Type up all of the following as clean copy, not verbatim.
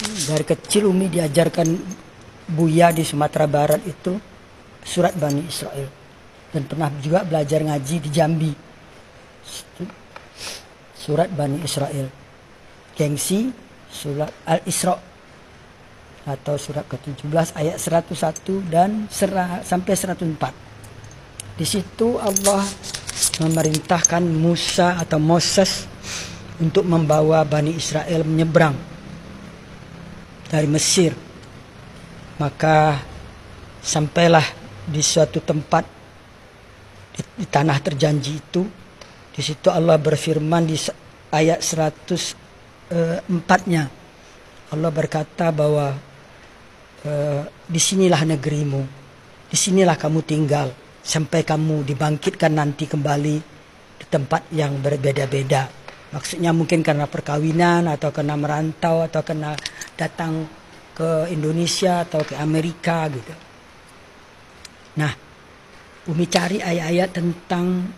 Dari kecil Umi diajarkan Buya di Sumatera Barat itu surat Bani Israel. Dan pernah juga belajar ngaji di Jambi. Surat Bani Israel. Gengsi surat Al-Isra atau surat ke-17 ayat 101 dan sampai 104. Di situ Allah memerintahkan Musa atau Moses untuk membawa Bani Israel menyeberang dari Mesir. Maka sampailah di suatu tempat di tanah terjanji itu. Di situ Allah berfirman di ayat 104-nya. Allah berkata bahwa disinilah negerimu, disinilah kamu tinggal sampai kamu dibangkitkan nanti kembali di tempat yang berbeda-beda. Maksudnya mungkin karena perkawinan atau karena merantau atau karena datang ke Indonesia atau ke Amerika gitu. Nah, Umi cari ayat-ayat tentang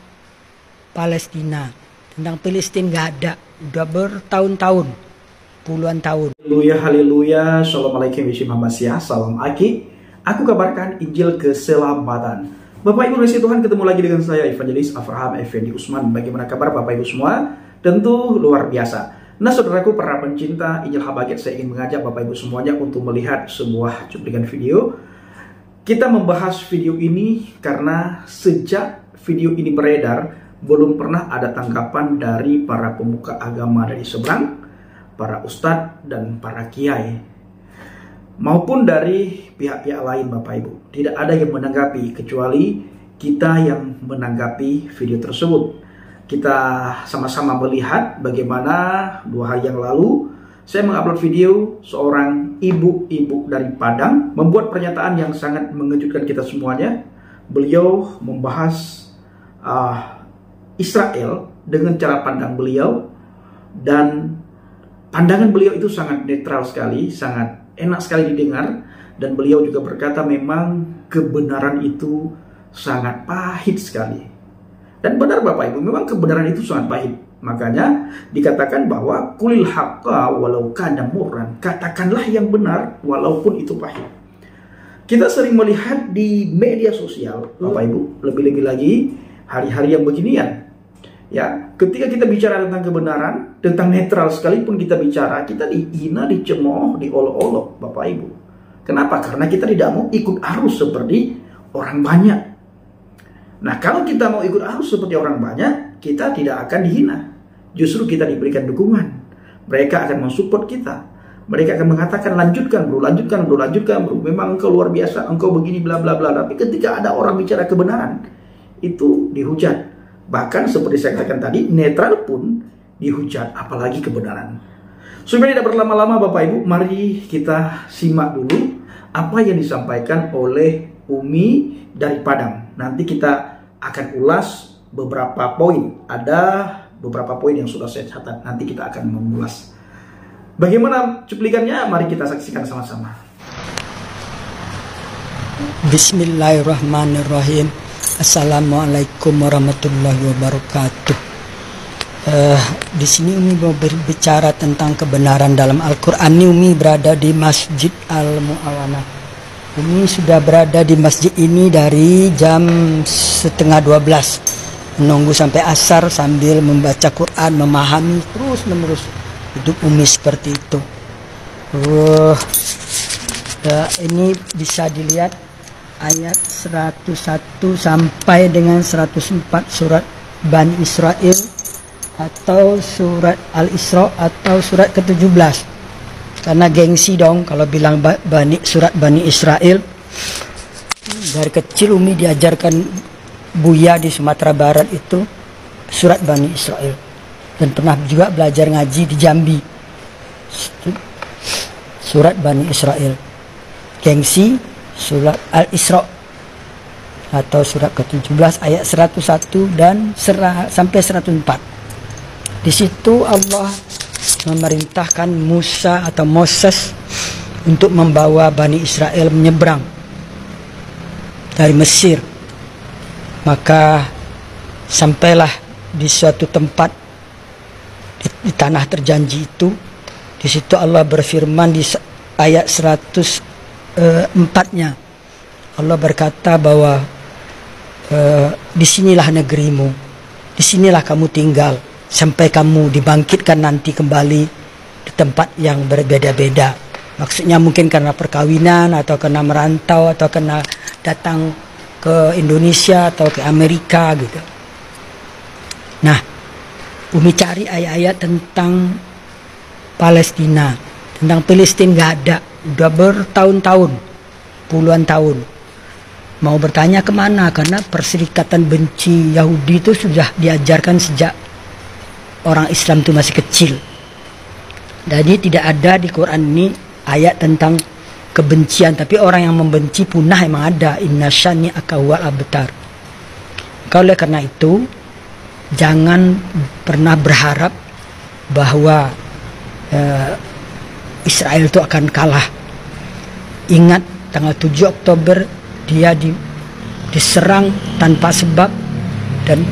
Palestina, tentang Palestina nggak ada, udah bertahun-tahun, puluhan tahun. Haleluya, haleluya, Assalamualaikum warahmatullahi wabarakatuh. Salam Aki. Aku kabarkan Injil keselamatan. Bapak Ibu kasih Tuhan, ketemu lagi dengan saya Evangelis Avraham Effendi Usman. Bagaimana kabar Bapak Ibu semua? Tentu luar biasa. Nah saudaraku, para pencinta Injil Habagat, saya ingin mengajak Bapak Ibu semuanya untuk melihat sebuah cuplikan video. Kita membahas video ini karena sejak video ini beredar, belum pernah ada tanggapan dari para pemuka agama dari seberang, para ustadz dan para kiai, maupun dari pihak-pihak lain Bapak Ibu. Tidak ada yang menanggapi kecuali kita yang menanggapi video tersebut. Kita sama-sama melihat bagaimana 2 hari yang lalu saya mengupload video seorang ibu-ibu dari Padang membuat pernyataan yang sangat mengejutkan kita semuanya. Beliau membahas Israel dengan cara pandang beliau, dan pandangan beliau itu sangat netral sekali, sangat enak sekali didengar. Dan beliau juga berkata memang kebenaran itu sangat pahit sekali. Dan benar Bapak Ibu, memang kebenaran itu sangat pahit. Makanya dikatakan bahwa kulil haqqa walau kana murran, katakanlah yang benar walaupun itu pahit. Kita sering melihat di media sosial Bapak Ibu, lebih-lebih lagi hari-hari yang beginian. Ya, ketika kita bicara tentang kebenaran, tentang netral sekalipun kita bicara, kita dihina, dicemooh, diolok-olok Bapak Ibu. Kenapa? Karena kita tidak mau ikut arus seperti orang banyak. Nah, kalau kita mau ikut arus seperti orang banyak, kita tidak akan dihina. Justru kita diberikan dukungan. Mereka akan mensupport kita. Mereka akan mengatakan, lanjutkan bro, lanjutkan bro, lanjutkan bro. Memang engkau luar biasa, engkau begini bla bla bla. Tapi ketika ada orang bicara kebenaran, itu dihujat. Bahkan seperti saya katakan tadi, netral pun dihujat, apalagi kebenaran. Supaya tidak berlama-lama Bapak Ibu, mari kita simak dulu apa yang disampaikan oleh Umi dari Padang. Nanti kita akan ulas beberapa poin. Ada beberapa poin yang sudah saya catat. Nanti kita akan mengulas. Bagaimana cuplikannya? Mari kita saksikan sama-sama. Bismillahirrahmanirrahim. Assalamualaikum warahmatullahi wabarakatuh. Di sini Umi mau berbicara tentang kebenaran dalam Al-Quran. Umi berada di Masjid Al-Mu'awanah. Umi sudah berada di masjid ini dari jam 11:30, menunggu sampai asar sambil membaca Quran, memahami terus menerus. Hidup Umi seperti itu. Ini bisa dilihat ayat 101 sampai dengan 104 surat Bani Israel atau surat Al-Isra atau surat ke-17. Karena gengsi dong kalau bilang surat Bani Israel. Dari kecil Umi diajarkan Buya di Sumatera Barat itu surat Bani Israel. Dan pernah juga belajar ngaji di Jambi. Surat Bani Israel. Gengsi surat Al-Isra atau surat ke-17 ayat 101 dan sampai 104. Di situ Allah memerintahkan Musa atau Moses untuk membawa Bani Israel menyeberang dari Mesir. Maka sampailah di suatu tempat di tanah terjanji itu. Di Di situ Allah berfirman di ayat 104-nya. Allah berkata bahwa disinilah negerimu, disinilah kamu tinggal sampai kamu dibangkitkan nanti kembali di tempat yang berbeda-beda. Maksudnya mungkin karena perkawinan, atau karena merantau, atau karena datang ke Indonesia atau ke Amerika gitu. Nah, Umi cari ayat-ayat tentang Palestina, tentang Palestina nggak ada, udah bertahun-tahun, puluhan tahun. Mau bertanya kemana, karena perserikatan benci Yahudi itu sudah diajarkan sejak orang Islam itu masih kecil. Jadi tidak ada di Quran ini ayat tentang kebencian, tapi orang yang membenci punah emang ada. Inna syani akawal abtar. Oleh karena itu, jangan pernah berharap bahwa Israel itu akan kalah. Ingat tanggal 7 Oktober dia diserang tanpa sebab dan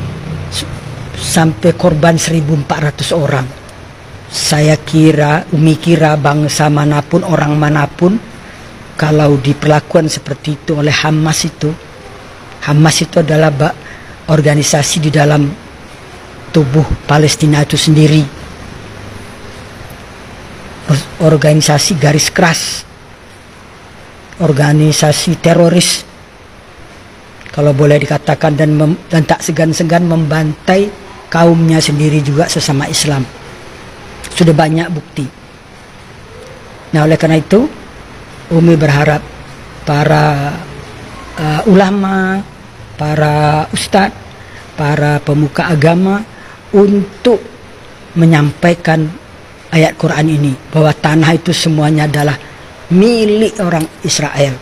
sampai korban 1.400 orang. Saya kira, Umi kira bangsa manapun, orang manapun, kalau diperlakukan seperti itu oleh Hamas itu adalah organisasi di dalam tubuh Palestina itu sendiri, organisasi garis keras, organisasi teroris kalau boleh dikatakan, dan tak segan-segan membantai kaumnya sendiri juga sesama Islam. Sudah banyak bukti. Nah, oleh karena itu Umi berharap para ulama, para ustadz, para pemuka agama untuk menyampaikan ayat Quran ini, bahwa tanah itu semuanya adalah milik orang Israel.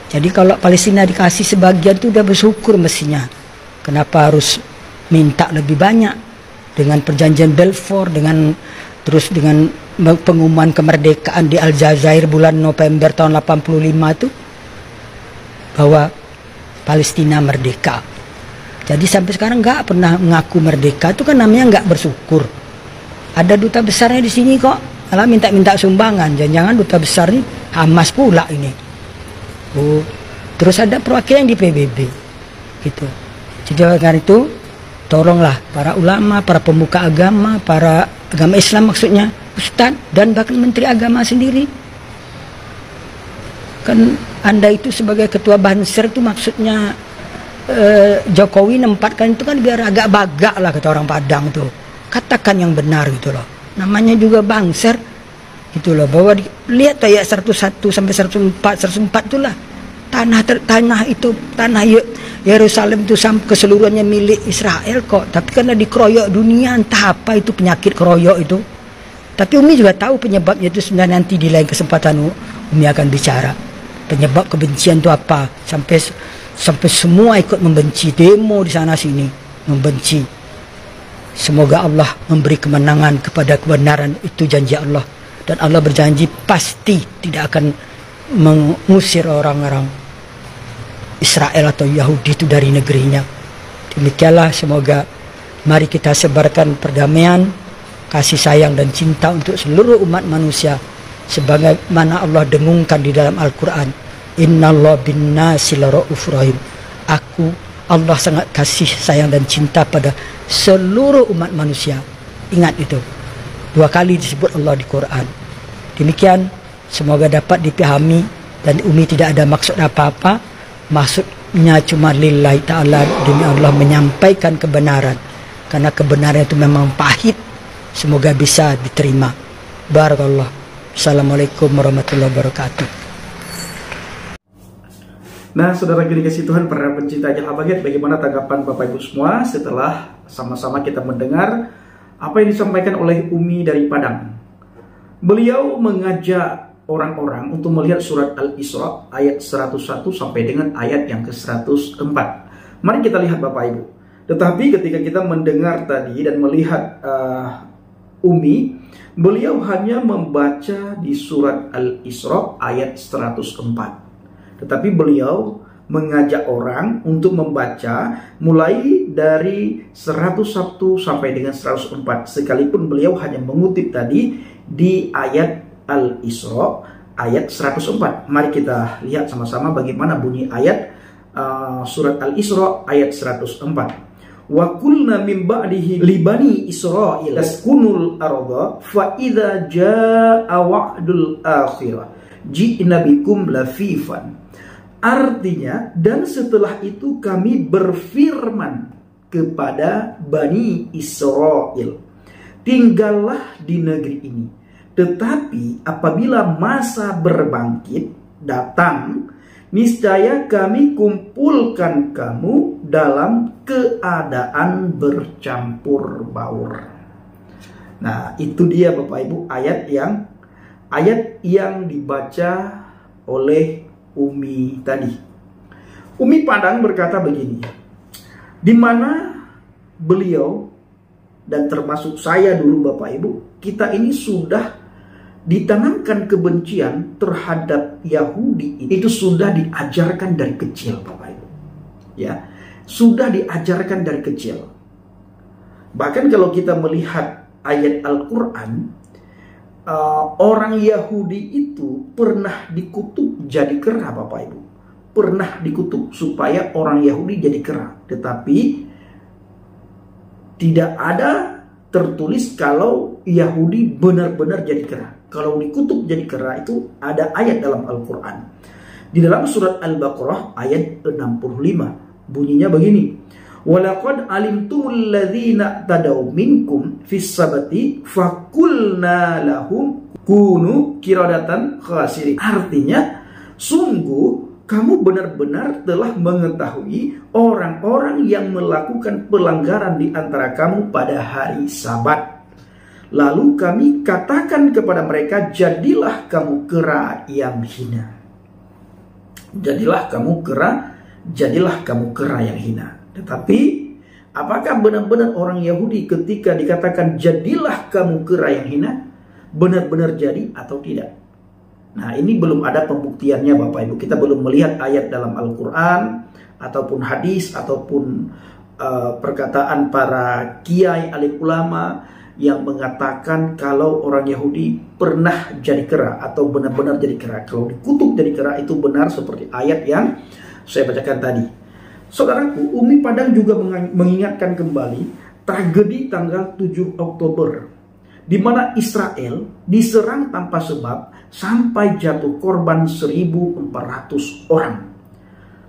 Jadi kalau Palestina dikasih sebagian itu udah bersyukur mestinya. Kenapa harus minta lebih banyak? Dengan perjanjian Balfour, dengan pengumuman kemerdekaan di Aljazair bulan November tahun 85 itu, bahwa Palestina merdeka. Jadi sampai sekarang nggak pernah mengaku merdeka, itu kan namanya nggak bersyukur. Ada duta besarnya di sini kok, malah minta-minta sumbangan. Jangan-jangan duta besar ini Hamas pula ini. Oh, terus ada perwakilan di PBB, gitu. Jadi karena itu, tolonglah para ulama, para pemuka agama, para agama Islam maksudnya, ustadz dan bahkan menteri agama sendiri. Kan Anda itu sebagai ketua Banser itu maksudnya Jokowi nempatkan itu kan biar agak bagak lah, kata orang Padang tuh. Katakan yang benar gitu loh. Namanya juga Banser gitu loh, bahwa lihat ayat 101 sampai 104 itulah tanah itu, tanah Yerusalem itu keseluruhannya milik Israel kok, tapi karena dikeroyok dunia, entah apa itu penyakit keroyok itu. Tapi Umi juga tahu penyebabnya itu, sebenarnya nanti di lain kesempatan Umi akan bicara penyebab kebencian itu apa, sampai semua ikut membenci, demo di sana sini membenci. Semoga Allah memberi kemenangan kepada kebenaran, itu janji Allah. Dan Allah berjanji pasti tidak akan mengusir orang-orang Israel atau Yahudi itu dari negerinya. Demikianlah, semoga mari kita sebarkan perdamaian, kasih sayang dan cinta untuk seluruh umat manusia, sebagaimana Allah dengungkan di dalam Al-Quran. Innallaha bin-nasi laraufur rahim. Allah sangat kasih sayang dan cinta pada seluruh umat manusia. Ingat itu, 2 kali disebut Allah di Quran. Demikian, semoga dapat dipahami, dan Umi tidak ada maksud apa-apa. Maksudnya cuma lillahi ta'ala, demi Allah menyampaikan kebenaran, karena kebenaran itu memang pahit. Semoga bisa diterima. Barakallah. Assalamualaikum warahmatullahi wabarakatuh. Nah, saudara dikasih Tuhan, para pencinta Al-Baget, bagaimana tanggapan Bapak Ibu semua setelah sama-sama kita mendengar apa yang disampaikan oleh Umi dari Padang? Beliau mengajak orang-orang untuk melihat surat Al-Isra ayat 101 sampai dengan ayat yang ke-104. Mari kita lihat Bapak Ibu. Tetapi ketika kita mendengar tadi dan melihat Umi, beliau hanya membaca di surat Al-Isra ayat 104. Tetapi beliau mengajak orang untuk membaca mulai dari 101 sampai dengan 104. Sekalipun beliau hanya mengutip tadi di ayat Al-Isra ayat 104. Mari kita lihat sama-sama bagaimana bunyi ayat surat Al-Isra ayat 104. Wa qulna min ba'dihi li bani Israil taskunul arda fa idza jaa wa'dul akhirah ji'na bikum lafifan. Artinya, dan setelah itu kami berfirman kepada Bani Israel, tinggallah di negeri ini. Tetapi apabila masa berbangkit datang, niscaya kami kumpulkan kamu dalam keadaan bercampur baur. Nah, itu dia Bapak Ibu ayat yang dibaca oleh Umi tadi. Umi Padang berkata begini, di mana beliau dan termasuk saya dulu Bapak Ibu, kita ini sudah ditanamkan kebencian terhadap Yahudi. Itu sudah diajarkan dari kecil Bapak Ibu. Ya, sudah diajarkan dari kecil. Bahkan kalau kita melihat ayat Al-Quran, orang Yahudi itu pernah dikutuk jadi kera Bapak Ibu. Pernah dikutuk supaya orang Yahudi jadi kera. Tetapi tidak ada tertulis kalau Yahudi benar-benar jadi kera. Kalau dikutuk jadi kera itu ada ayat dalam Al-Quran. Di dalam surat Al-Baqarah ayat 65. Bunyinya begini. وَلَقَدْ عَلِمْتُمُ الَّذِينَ اعْتَدَوْا مِنْكُمْ فِي السَّبْتِ فَقُلْنَا لَهُمْ كُونُوا قِرَدَةً خَاسِئِينَ. Artinya, sungguh kamu benar-benar telah mengetahui orang-orang yang melakukan pelanggaran di antara kamu pada hari Sabat. Lalu kami katakan kepada mereka, jadilah kamu kera yang hina. Jadilah kamu kera yang hina. Tetapi apakah benar-benar orang Yahudi ketika dikatakan jadilah kamu kera yang hina, benar-benar jadi atau tidak? Nah, ini belum ada pembuktiannya Bapak Ibu. Kita belum melihat ayat dalam Al-Quran ataupun hadis ataupun perkataan para kiai alim ulama yang mengatakan kalau orang Yahudi pernah jadi kera atau benar-benar jadi kera. Kalau dikutuk jadi kera itu benar seperti ayat yang saya bacakan tadi. Saudaraku, Umi Padang juga mengingatkan kembali tragedi tanggal 7 Oktober di mana Israel diserang tanpa sebab sampai jatuh korban 1.400 orang.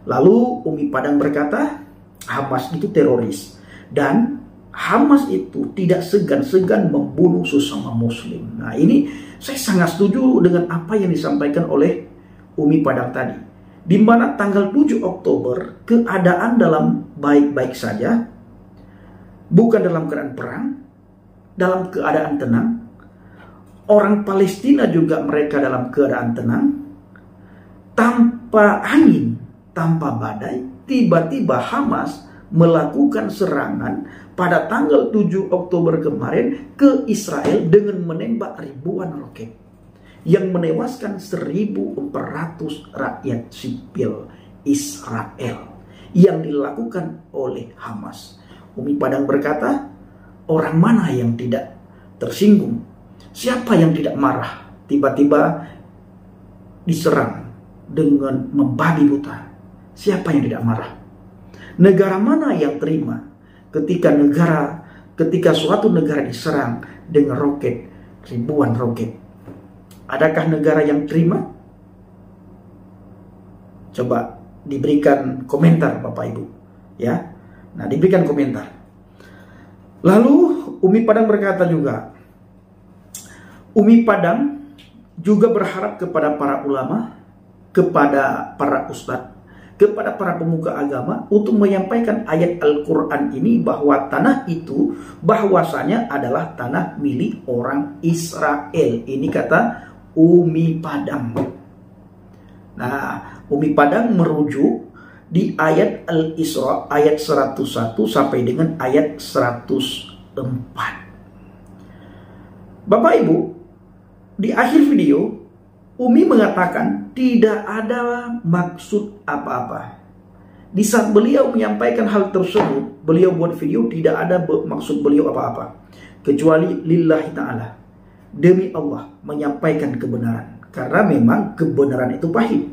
Lalu Umi Padang berkata, Hamas itu teroris dan Hamas itu tidak segan-segan membunuh sesama muslim. Nah, ini saya sangat setuju dengan apa yang disampaikan oleh Umi Padang tadi. Di mana tanggal 7 Oktober keadaan dalam baik-baik saja, bukan dalam keadaan perang, dalam keadaan tenang. Orang Palestina juga mereka dalam keadaan tenang, tanpa angin, tanpa badai. Tiba-tiba Hamas melakukan serangan pada tanggal 7 Oktober kemarin ke Israel dengan menembak ribuan roket yang menewaskan 1.400 rakyat sipil Israel yang dilakukan oleh Hamas. Umi Padang berkata, orang mana yang tidak tersinggung? Siapa yang tidak marah tiba-tiba diserang dengan membabi buta? Siapa yang tidak marah? Negara mana yang terima ketika suatu negara diserang dengan roket, ribuan roket? Adakah negara yang terima? Coba diberikan komentar Bapak Ibu, ya. Nah, diberikan komentar. Lalu Umi Padang berkata juga, Umi Padang juga berharap kepada para ulama, kepada para ustadz, kepada para pemuka agama untuk menyampaikan ayat Al-Quran ini bahwa tanah itu bahwasanya adalah tanah milik orang Israel. Ini kata Umi Padang. Nah, Umi Padang merujuk di ayat Al-Isra ayat 101 sampai dengan ayat 104. Bapak Ibu, di akhir video Umi mengatakan tidak ada maksud apa-apa. Di saat beliau menyampaikan hal tersebut, beliau buat video tidak ada maksud beliau apa-apa kecuali lillahi ta'ala. demi Allah menyampaikan kebenaran. Karena memang kebenaran itu pahit.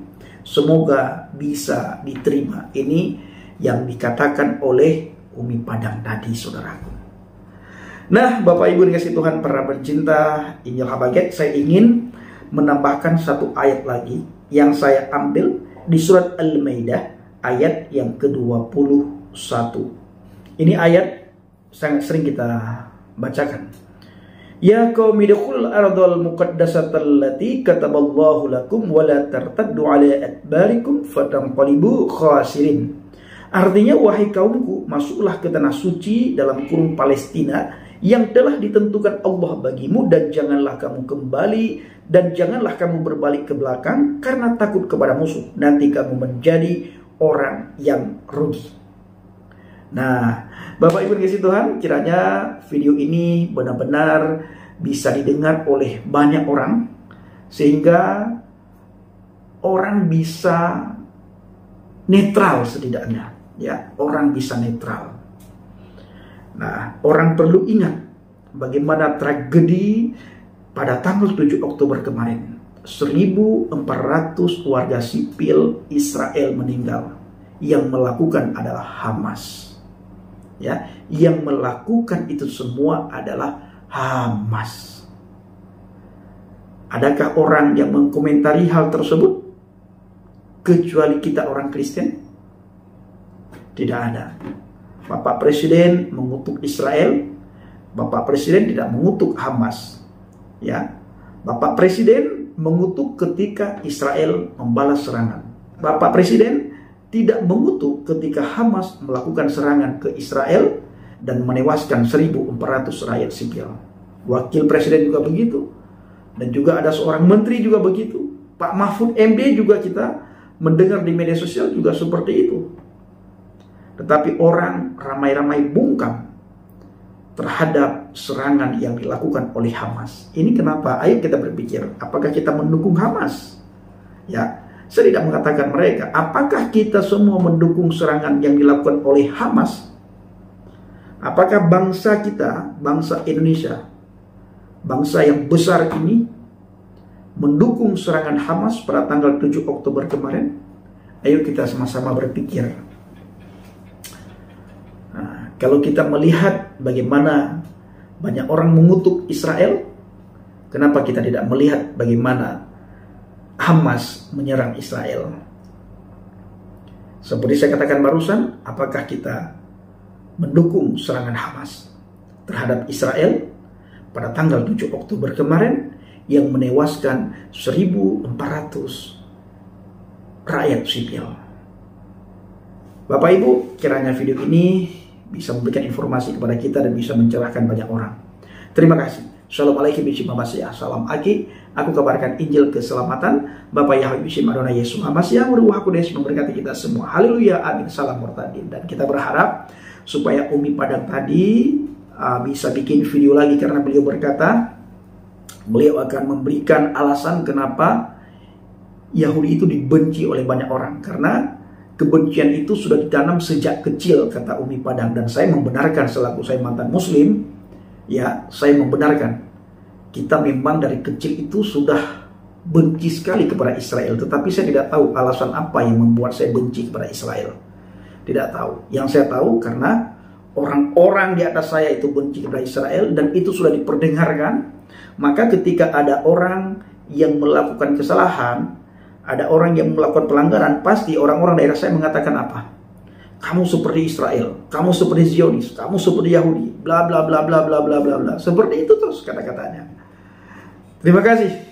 Semoga bisa diterima. Ini yang dikatakan oleh Umi Padang tadi, saudaraku. Nah, Bapak Ibu dikasih Tuhan para pencinta Injil Habaget, saya ingin menambahkan satu ayat lagi yang saya ambil di surat Al-Maidah ayat yang ke-21. Ini ayat sangat sering kita bacakan. Ya qaumi dukhul ardal muqaddasata allati kataballahu lakum wa la tartaddu ala adbarikum fatanqalibu khasirin. Artinya, wahai kaumku, masuklah ke tanah suci dalam kurung Palestina yang telah ditentukan Allah bagimu, dan janganlah kamu kembali dan janganlah kamu berbalik ke belakang karena takut kepada musuh. Nanti kamu menjadi orang yang rugi. Nah, Bapak Ibu dikasih Tuhan, kiranya video ini benar-benar bisa didengar oleh banyak orang, sehingga orang bisa netral setidaknya, ya, orang bisa netral. Nah, orang perlu ingat bagaimana tragedi pada tanggal 7 Oktober kemarin. 1.400 warga sipil Israel meninggal. Yang melakukan adalah Hamas. Ya, yang melakukan itu semua adalah Hamas. Adakah orang yang mengkomentari hal tersebut kecuali kita orang Kristen? Tidak ada. Bapak Presiden mengutuk Israel, Bapak Presiden tidak mengutuk Hamas. Ya, Bapak Presiden mengutuk ketika Israel membalas serangan. Bapak Presiden tidak mengutuk ketika Hamas melakukan serangan ke Israel dan menewaskan 1.400 rakyat sipil. Wakil Presiden juga begitu. Dan juga ada seorang menteri juga begitu. Pak Mahfud MD juga kita mendengar di media sosial juga seperti itu. Tetapi orang ramai-ramai bungkam terhadap serangan yang dilakukan oleh Hamas. Ini kenapa? Ayo kita berpikir, apakah kita mendukung Hamas? Ya, saya tidak mengatakan mereka. Apakah kita semua mendukung serangan yang dilakukan oleh Hamas? Apakah bangsa kita, bangsa Indonesia, bangsa yang besar ini, mendukung serangan Hamas pada tanggal 7 Oktober kemarin? Ayo kita sama-sama berpikir. Nah, kalau kita melihat bagaimana banyak orang mengutuk Israel, kenapa kita tidak melihat bagaimana Hamas menyerang Israel? Seperti saya katakan barusan, apakah kita mendukung serangan Hamas terhadap Israel pada tanggal 7 Oktober kemarin yang menewaskan 1.400 rakyat sipil? Bapak Ibu, kiranya video ini bisa memberikan informasi kepada kita dan bisa mencerahkan banyak orang. Terima kasih. Assalamualaikum warahmatullahi wabarakatuh. Salam Aki. Aku kabarkan Injil keselamatan. Bapak Yahweh Bishim Adonai Yesus Hamasiah Ruh Kudus memberkati kita semua. Haleluya. Amin. Salam murtadin. Dan kita berharap supaya Umi Padang tadi bisa bikin video lagi, karena beliau berkata beliau akan memberikan alasan kenapa Yahudi itu dibenci oleh banyak orang. Karena kebencian itu sudah ditanam sejak kecil, kata Umi Padang. Dan saya membenarkan selaku saya mantan muslim, ya, saya membenarkan. Kita memang dari kecil itu sudah benci sekali kepada Israel. Tetapi saya tidak tahu alasan apa yang membuat saya benci kepada Israel. Tidak tahu. Yang saya tahu karena orang-orang di atas saya itu benci kepada Israel, dan itu sudah diperdengarkan. Maka ketika ada orang yang melakukan kesalahan, ada orang yang melakukan pelanggaran, pasti orang-orang daerah saya mengatakan apa? Kamu seperti Israel, kamu seperti Zionis, kamu seperti Yahudi, bla bla bla bla bla bla bla bla. Seperti itu terus kata-katanya. Terima kasih.